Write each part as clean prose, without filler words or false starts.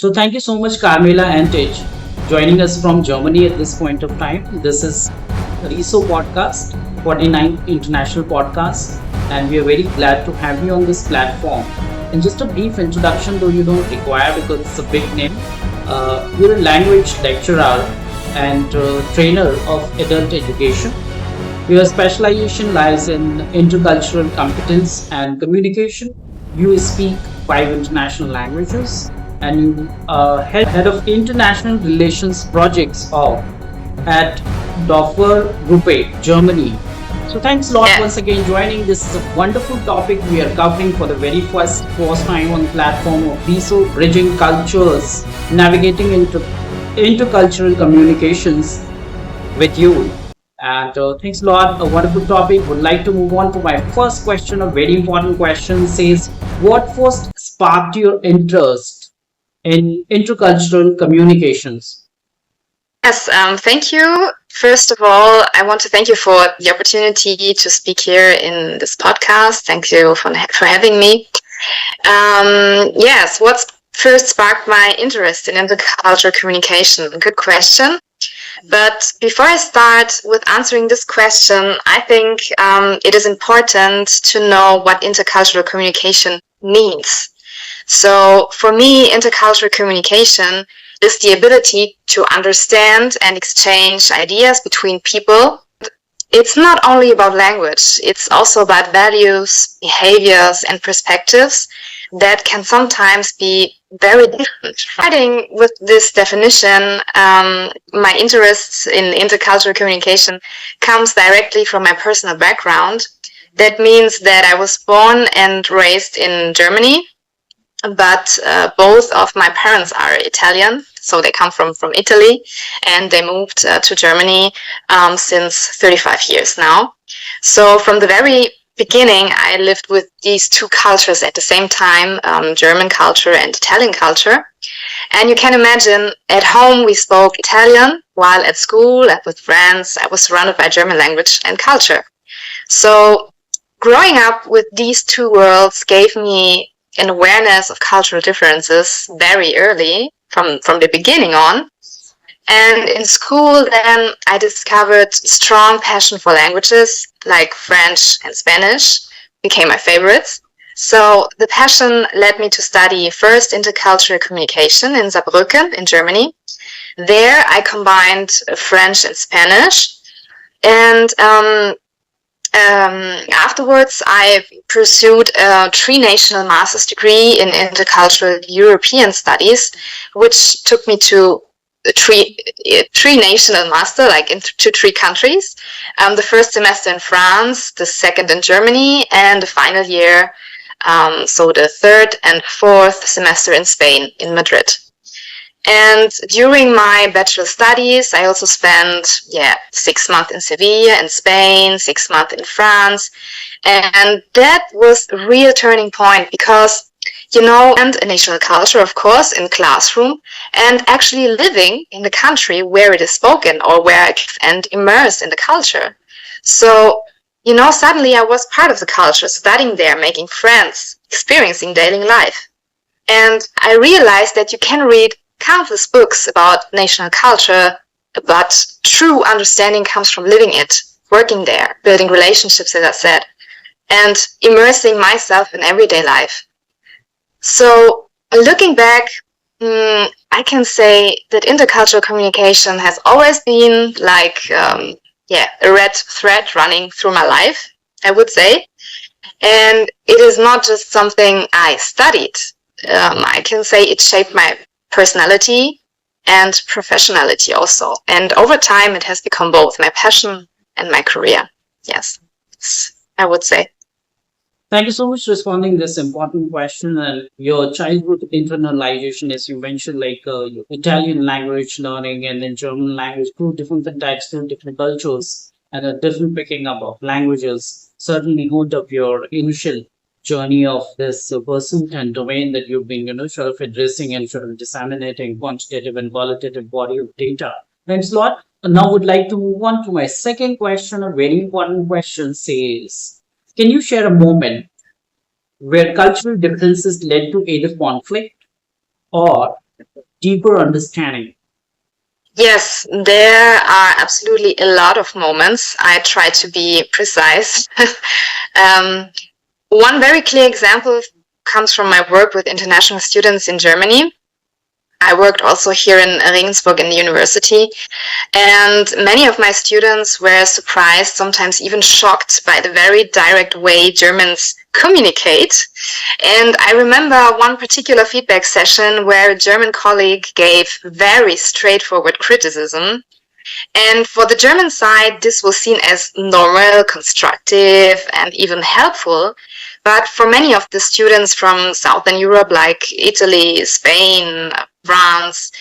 So thank you so much, Carmela Antic, joining us from Germany at this point of time. This is RISO Podcast, 49th International Podcast, and we are very glad to have you on this platform. And just a brief introduction, though you don't require because it's a big name. You're a language lecturer and trainer of adult education. Your specialization lies in intercultural competence and communication. You speak five international languages and you are head of international relations projects of at Döpfer Gruppe, Germany. So thanks a lot once again joining. This is a wonderful topic we are covering for the very first time on the platform of BISO, bridging cultures, navigating into intercultural communications with you. And thanks a lot. A wonderful topic. Would like to move on to my first question. A very important question says, what first sparked your interest in intercultural communications? Yes, thank you. First of all, I want to thank you for the opportunity to speak here in this podcast. Thank you for having me. Yes, what first sparked my interest in intercultural communication? Good question. But before I start with answering this question, I think it is important to know what intercultural communication means. So for me, intercultural communication is the ability to understand and exchange ideas between people. It's not only about language, it's also about values, behaviors, and perspectives that can sometimes be very different. Starting with this definition, my interest in intercultural communication comes directly from my personal background. That means that I was born and raised in Germany, but both of my parents are Italian, so they come from Italy, and they moved to Germany since 35 years now. So from the very beginning, I lived with these two cultures at the same time, German culture and Italian culture. And you can imagine, at home we spoke Italian, while at school and with friends, I was surrounded by German language and culture. So growing up with these two worlds gave me an awareness of cultural differences very early, from the beginning on. And in school, then I discovered strong passion for languages like French and Spanish became my favorites. So the passion led me to study first intercultural communication in Saarbrücken in Germany. There I combined French and Spanish. And afterwards, I pursued a three-national master's degree in intercultural European studies, which took me to three national master, like into three countries. The first semester in France, the second in Germany, and the final year, so the third and fourth semester in Spain, in Madrid. And during my bachelor studies, I also spent 6 months in Sevilla in Spain, 6 months in France, and that was a real turning point because and a national culture, of course, in classroom, and actually living in the country where it is spoken or and immersed in the culture. So, suddenly I was part of the culture, studying there, making friends, experiencing daily life. And I realized that you can read countless books about national culture, but true understanding comes from living it, working there, building relationships, as I said, and immersing myself in everyday life. So looking back, I can say that intercultural communication has always been like, a red thread running through my life, I would say. And it is not just something I studied. I can say it shaped my personality and professionality also. And over time, it has become both my passion and my career. Yes, I would say. Thank you so much for responding this important question. And your childhood internalization, as you mentioned, like your Italian language learning and then German language, two different types, two different cultures, and a different picking up of languages certainly hold up your initial journey of this pursuit and domain that you've been, sort of addressing and sort of disseminating quantitative and qualitative body of data. Thanks a lot. Now would like to move on to my second question. A very important question says, can you share a moment where cultural differences led to either conflict or deeper understanding? Yes, there are absolutely a lot of moments. I try to be precise. um, One very clear example comes from my work with international students in Germany. I worked also here in Regensburg in the university, and many of my students were surprised, sometimes even shocked by the very direct way Germans communicate. And I remember one particular feedback session where a German colleague gave very straightforward criticism. And for the German side, this was seen as normal, constructive, and even helpful. But for many of the students from Southern Europe, like Italy, Spain, France,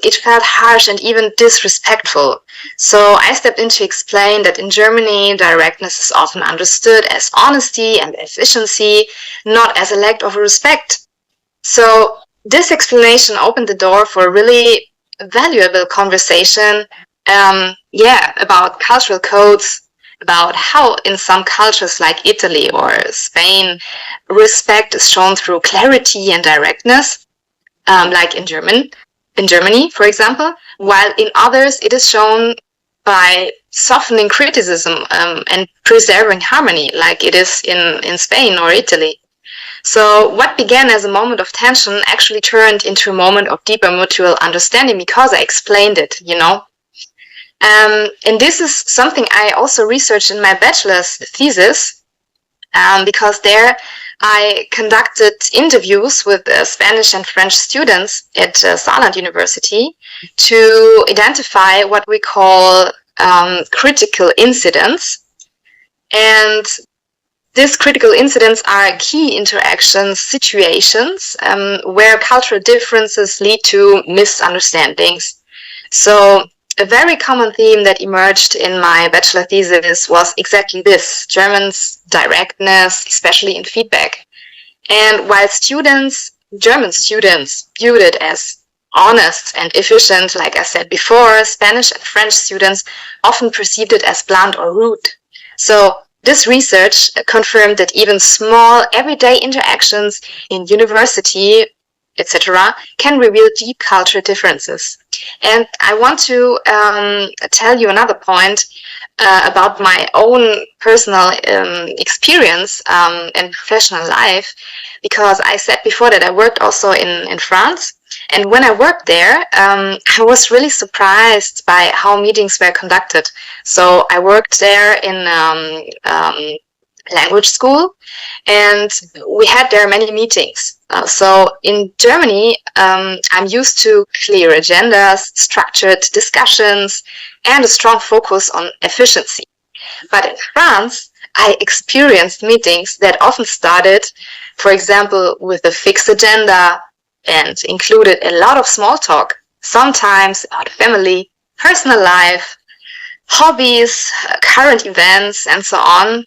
it felt harsh and even disrespectful. So I stepped in to explain that in Germany, directness is often understood as honesty and efficiency, not as a lack of respect. So this explanation opened the door for a really valuable conversation, about cultural codes, about how in some cultures like Italy or Spain, respect is shown through clarity and directness, like in Germany, for example, while in others it is shown by softening criticism and preserving harmony, like it is in Spain or Italy. So what began as a moment of tension actually turned into a moment of deeper mutual understanding because I explained it, you know. And this is something I also researched in my bachelor's thesis, because there I conducted interviews with Spanish and French students at Saarland University to identify what we call critical incidents. And these critical incidents are key interactions, situations where cultural differences lead to misunderstandings. So a very common theme that emerged in my bachelor thesis was exactly this: Germans' directness, especially in feedback. And while German students, viewed it as honest and efficient, like I said before, Spanish and French students often perceived it as blunt or rude. So this research confirmed that even small everyday interactions in university, etc., can reveal deep cultural differences. And I want to tell you another point about my own personal experience and professional life, because I said before that I worked also in France. And when I worked there, I was really surprised by how meetings were conducted. So I worked there in language school, and we had there many meetings. So in Germany, I'm used to clear agendas, structured discussions, and a strong focus on efficiency. But in France, I experienced meetings that often started, for example, with a fixed agenda and included a lot of small talk, sometimes about family, personal life, hobbies, current events, and so on.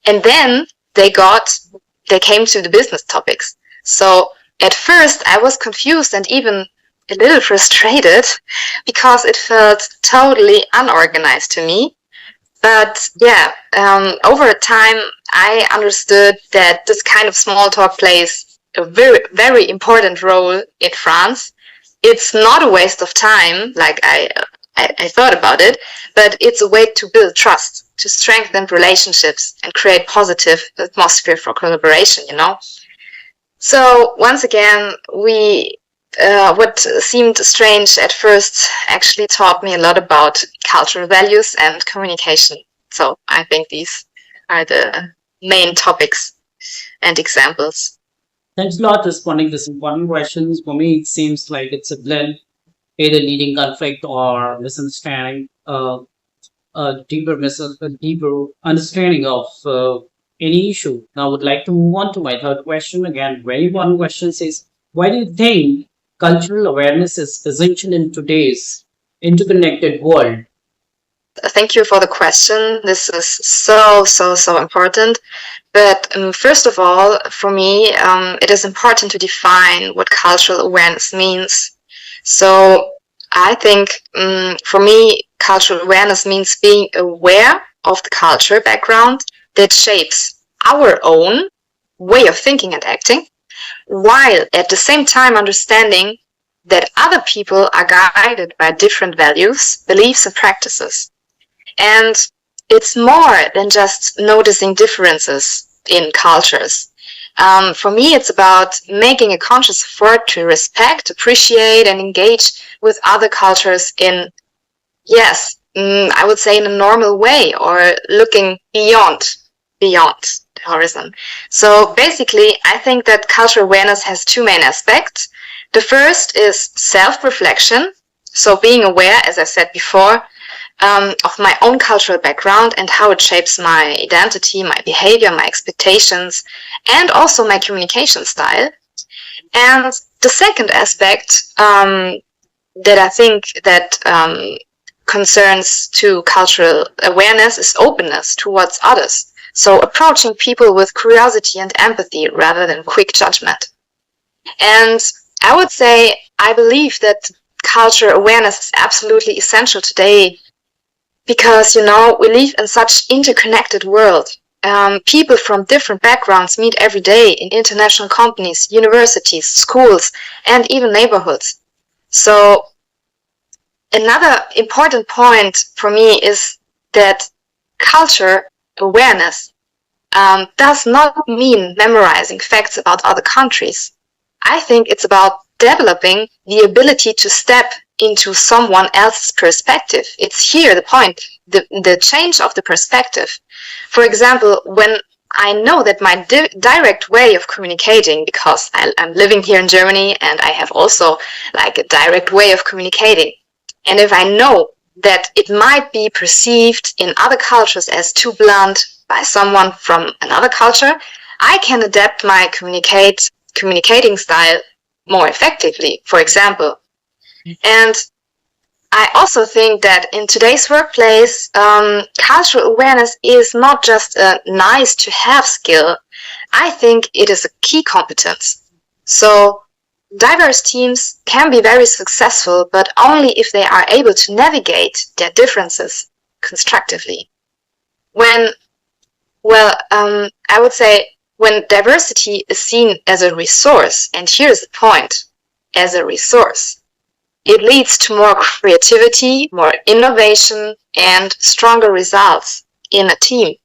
And then they came to the business topics. So at first I was confused and even a little frustrated because it felt totally unorganized to me. But yeah, over time I understood that this kind of small talk plays a very, very important role in France. It's not a waste of time, like I thought about it, but it's a way to build trust, to strengthen relationships and create positive atmosphere for collaboration, you know. So once again, what seemed strange at first actually taught me a lot about cultural values and communication. So I think these are the main topics and examples. Thanks a lot for responding to this important questions. For me, it seems like it's a blend, either leading conflict or misunderstanding, a deeper understanding of any issue. Now, I would like to move on to my third question. Again, very important question says, why do you think cultural awareness is essential in today's interconnected world? Thank you for the question. This is so important. But first of all, for me, it is important to define what cultural awareness means. So I think for me, cultural awareness means being aware of the culture background that shapes our own way of thinking and acting, while at the same time understanding that other people are guided by different values, beliefs, and practices. And it's more than just noticing differences in cultures. For me, it's about making a conscious effort to respect, appreciate, and engage with other cultures in, yes, I would say in a normal way, or looking beyond the horizon. So basically, I think that cultural awareness has two main aspects. The first is self-reflection. So being aware, as I said before, of my own cultural background and how it shapes my identity, my behavior, my expectations, and also my communication style. And the second aspect that I think that concerns to cultural awareness is openness towards others. So approaching people with curiosity and empathy rather than quick judgment. And I would say I believe that cultural awareness is absolutely essential today because, we live in such interconnected world. People from different backgrounds meet every day in international companies, universities, schools, and even neighborhoods. So another important point for me is that culture awareness does not mean memorizing facts about other countries. I think it's about developing the ability to step into someone else's perspective. It's here the point, the change of the perspective. For example, when I know that my direct way of communicating, because I'm living here in Germany and I have also like a direct way of communicating. And if I know that it might be perceived in other cultures as too blunt by someone from another culture, I can adapt my communicating style more effectively, for example. And I also think that in today's workplace, cultural awareness is not just a nice to have skill. I think it is a key competence. So diverse teams can be very successful, but only if they are able to navigate their differences constructively. I would say when diversity is seen as a resource, and here's the point, as a resource, it leads to more creativity, more innovation, and stronger results in a team.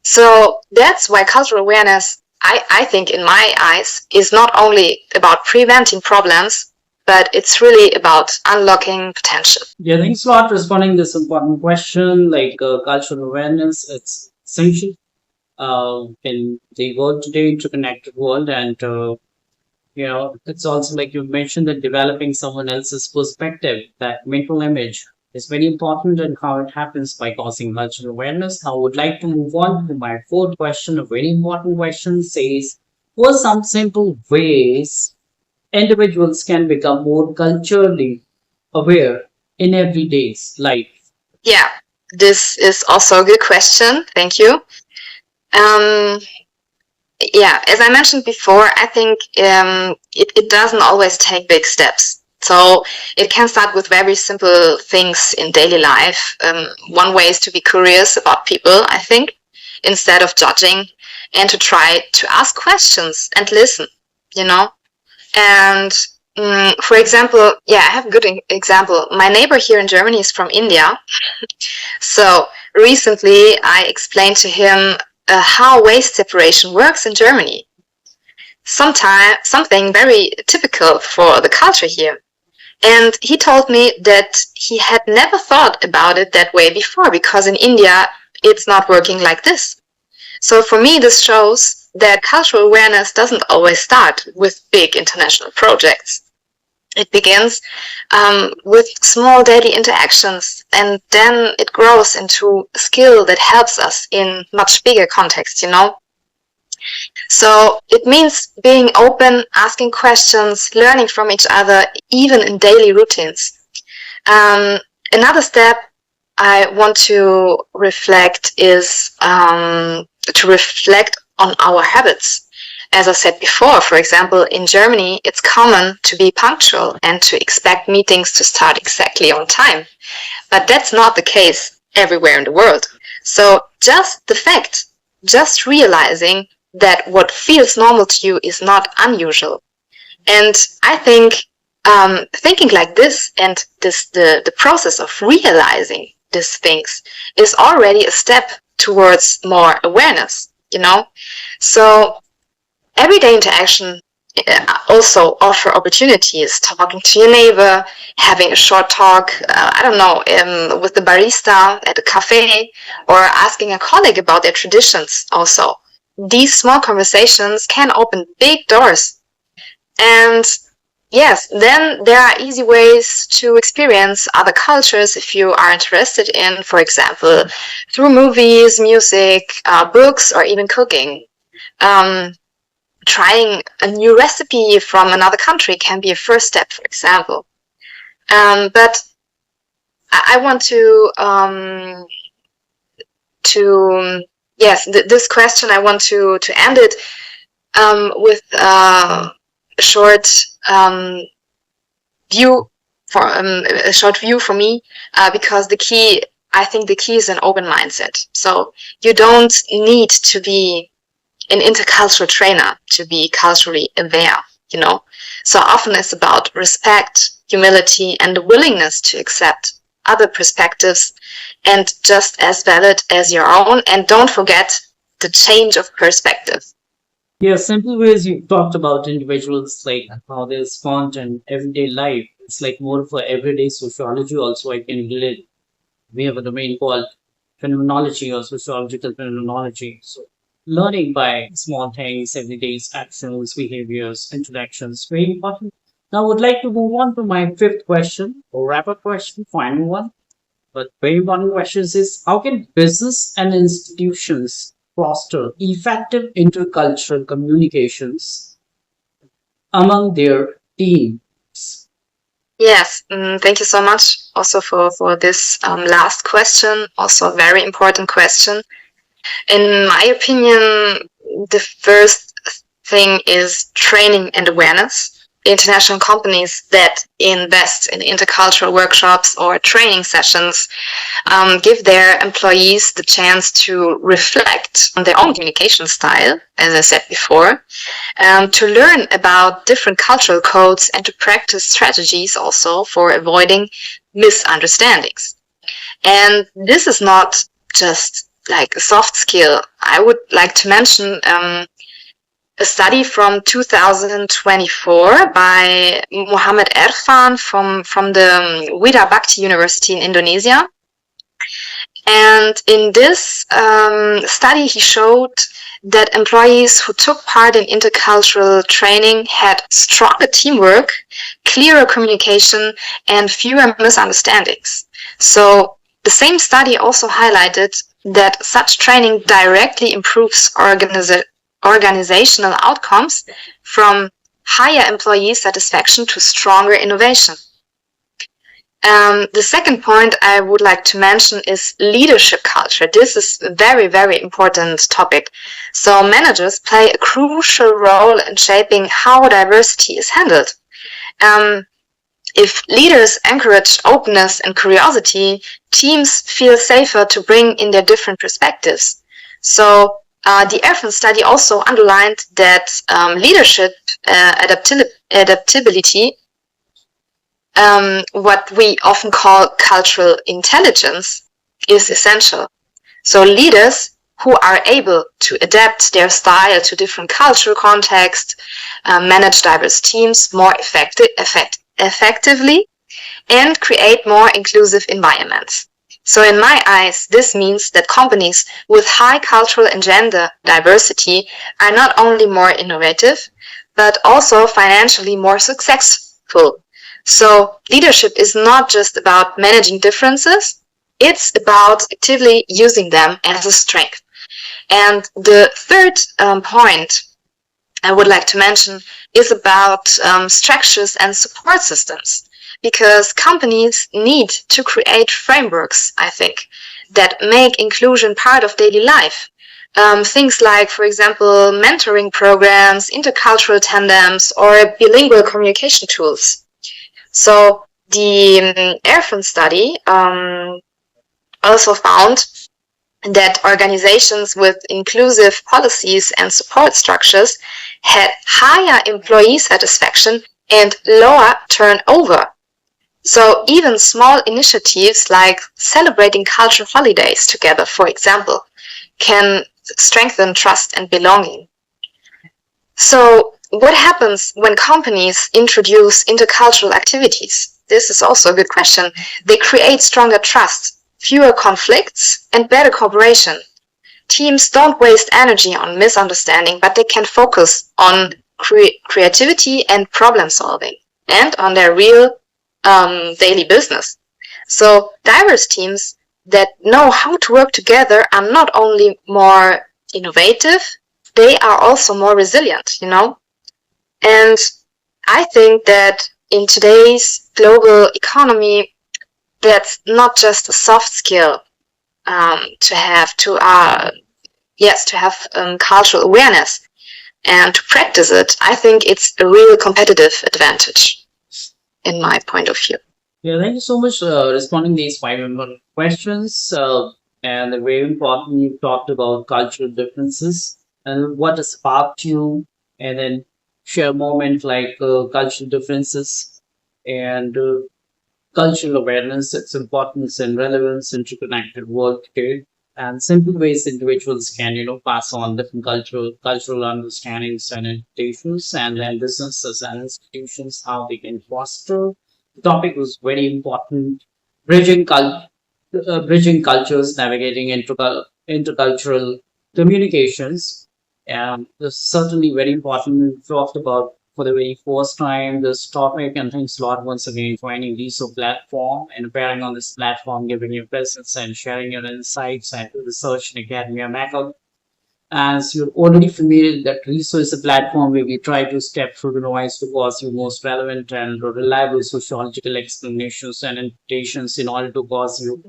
So that's why cultural awareness, I think in my eyes, is not only about preventing problems, but it's really about unlocking potential. Yeah, thanks a lot for responding this important question. Like cultural awareness, it's essential in the world today, interconnected world, and it's also like you mentioned that developing someone else's perspective, that mental image, is very important and how it happens by causing cultural awareness. Now, I would like to move on to my fourth question. A very important question says, what are some simple ways individuals can become more culturally aware in everyday's life? Yeah, this is also a good question. Thank you. Yeah, as I mentioned before, I think it doesn't always take big steps. So it can start with very simple things in daily life. One way is to be curious about people, I think, instead of judging, and to try to ask questions and listen, And for example, I have a good example. My neighbor here in Germany is from India. So recently I explained to him how waste separation works in Germany. Something very typical for the culture here. And he told me that he had never thought about it that way before, because in India it's not working like this. So for me, this shows that cultural awareness doesn't always start with big international projects. It begins with small daily interactions, and then it grows into a skill that helps us in much bigger context, So it means being open, asking questions, learning from each other, even in daily routines. Another step I want to reflect is to reflect on our habits. As I said before, for example, in Germany, it's common to be punctual and to expect meetings to start exactly on time. But that's not the case everywhere in the world. So just realizing that what feels normal to you is not unusual. And I think thinking like this and the process of realizing these things is already a step towards more awareness, So everyday interaction also offer opportunities, talking to your neighbor, having a short talk, with the barista at a cafe, or asking a colleague about their traditions also. These small conversations can open big doors. And yes, then there are easy ways to experience other cultures if you are interested in, for example, through movies, music, books, or even cooking. Trying a new recipe from another country can be a first step, for example. But I want this question, I want to end it with a short view for me, because I think the key is an open mindset. So you don't need to be an intercultural trainer to be culturally aware, So often it's about respect, humility, and the willingness to accept other perspectives and just as valid as your own. And don't forget the change of perspective. Yeah, simple ways you talked about individuals, like how they respond in everyday life. It's like more for everyday sociology also I can relate. We have a domain called phenomenology or sociological phenomenology. So learning by small things, everyday actions, behaviors, interactions, very important. Now I would like to move on to my fifth question, or wrap-up question, final one. But very important question is, how can business and institutions foster effective intercultural communications among their teams? Yes, thank you so much also for this last question, also a very important question. In my opinion, the first thing is training and awareness. International companies that invest in intercultural workshops or training sessions give their employees the chance to reflect on their own communication style, as I said before, to learn about different cultural codes and to practice strategies also for avoiding misunderstandings. And this is not just like a soft skill. I would like to mention a study from 2024 by Muhammad Irfan from the Wida Bakti University in Indonesia. And in this study, he showed that employees who took part in intercultural training had stronger teamwork, clearer communication, and fewer misunderstandings. So the same study also highlighted that such training directly improves organizational outcomes, from higher employee satisfaction to stronger innovation. The second point I would like to mention is leadership culture. This is a very, very important topic. So managers play a crucial role in shaping how diversity is handled. If leaders encourage openness and curiosity, teams feel safer to bring in their different perspectives. So the Irfan study also underlined that leadership adaptability, what we often call cultural intelligence, is essential. So leaders who are able to adapt their style to different cultural contexts, manage diverse teams more effectively, and create more inclusive environments. So in my eyes, this means that companies with high cultural and gender diversity are not only more innovative, but also financially more successful. So leadership is not just about managing differences, it's about actively using them as a strength. And the third point I would like to mention is about structures and support systems. Because companies need to create frameworks, I think, that make inclusion part of daily life. Things like, for example, mentoring programs, intercultural tandems, or bilingual communication tools. So the Irfan study also found that organizations with inclusive policies and support structures had higher employee satisfaction and lower turnover. So even small initiatives like celebrating cultural holidays together, for example, can strengthen trust and belonging. So what happens when companies introduce intercultural activities? This is also a good question. They create stronger trust, fewer conflicts, and better cooperation. Teams don't waste energy on misunderstanding, but they can focus on creativity and problem solving and on their real daily business. So diverse teams that know how to work together are not only more innovative, they are also more resilient, And I think that in today's global economy, that's not just a soft skill to have to have cultural awareness and to practice it. I think it's a real competitive advantage in my point of view. Yeah, thank you so much responding these five important questions. And very important, you talked about cultural differences and what has sparked you, and then share a moment like cultural differences and cultural awareness, its importance and relevance, interconnected world today, and simple ways individuals can, pass on different cultural understandings and interpretations, and then businesses and institutions how they can foster. The topic was very important. Bridging bridging cultures, navigating intercultural communications, and this is certainly very important. We talked about for the very first time this topic, and thanks a lot once again for any resource platform and appearing on this platform, giving your presence and sharing your insights and research in academia method. As you're already familiar, that resource is a platform where we try to step through the noise to cause you most relevant and reliable sociological explanations and interpretations in order to cause you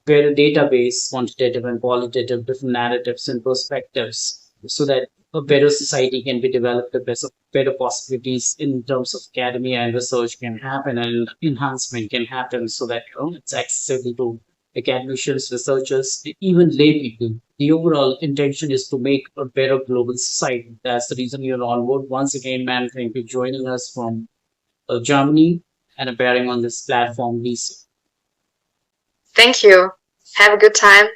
better database, quantitative and qualitative, different narratives and perspectives, so that a better society can be developed, the better possibilities in terms of academia and research can happen, and enhancement can happen, so that it's accessible to academicians, researchers, even lay people. The overall intention is to make a better global society. That's the reason you're on board. Once again, man, thank you for joining us from Germany and appearing on this platform, Lisa. Thank you. Have a good time